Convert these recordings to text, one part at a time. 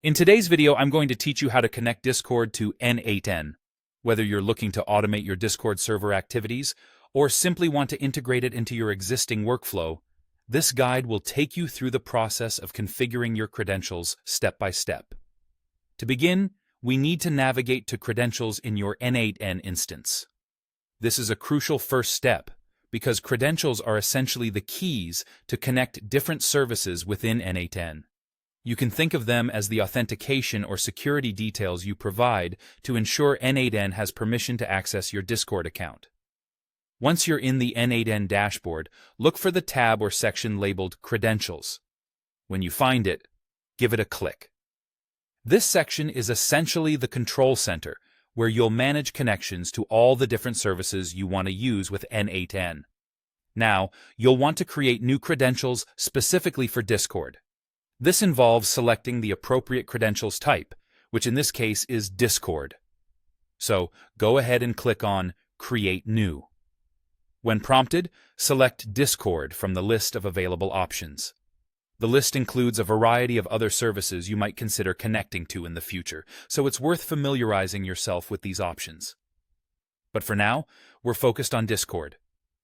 In today's video, I'm going to teach you how to connect Discord to N8N. Whether you're looking to automate your Discord server activities or simply want to integrate it into your existing workflow, this guide will take you through the process of configuring your credentials step by step. To begin, we need to navigate to credentials in your N8N instance. This is a crucial first step because credentials are essentially the keys to connect different services within N8N. You can think of them as the authentication or security details you provide to ensure N8N has permission to access your Discord account. Once you're in the N8N dashboard, look for the tab or section labeled Credentials. When you find it, give it a click. This section is essentially the control center, where you'll manage connections to all the different services you want to use with N8N. Now, you'll want to create new credentials specifically for Discord. This involves selecting the appropriate credentials type, which in this case is Discord. So, go ahead and click on Create New. When prompted, select Discord from the list of available options. The list includes a variety of other services you might consider connecting to in the future, so it's worth familiarizing yourself with these options. But for now, we're focused on Discord.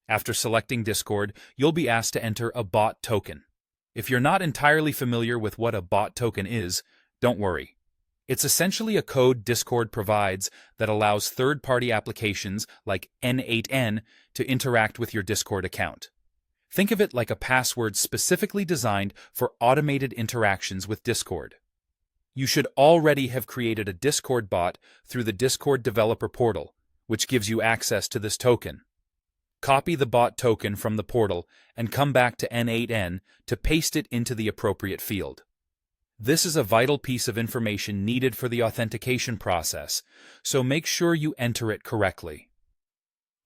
After selecting Discord, you'll be asked to enter a bot token. If you're not entirely familiar with what a bot token is, don't worry. It's essentially a code Discord provides that allows third-party applications like N8N to interact with your Discord account. Think of it like a password specifically designed for automated interactions with Discord. You should already have created a Discord bot through the Discord developer portal, which gives you access to this token. Copy the bot token from the portal and come back to N8N to paste it into the appropriate field. This is a vital piece of information needed for the authentication process, so make sure you enter it correctly.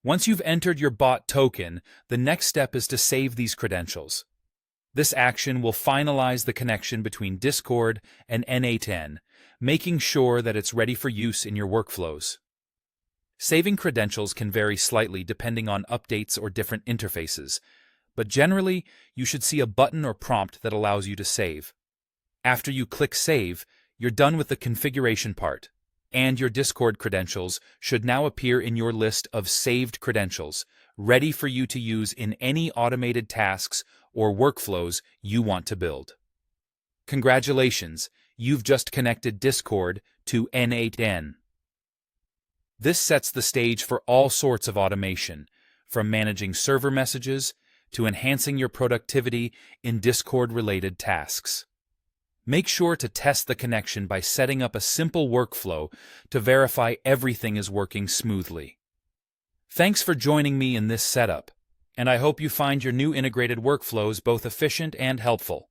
Once you've entered your bot token, the next step is to save these credentials. This action will finalize the connection between Discord and N8N, making sure that it's ready for use in your workflows. Saving credentials can vary slightly depending on updates or different interfaces, but generally, you should see a button or prompt that allows you to save. After you click Save, you're done with the configuration part, and your Discord credentials should now appear in your list of saved credentials, ready for you to use in any automated tasks or workflows you want to build. Congratulations, you've just connected Discord to N8N. This sets the stage for all sorts of automation, from managing server messages to enhancing your productivity in Discord-related tasks. Make sure to test the connection by setting up a simple workflow to verify everything is working smoothly. Thanks for joining me in this setup, and I hope you find your new integrated workflows both efficient and helpful.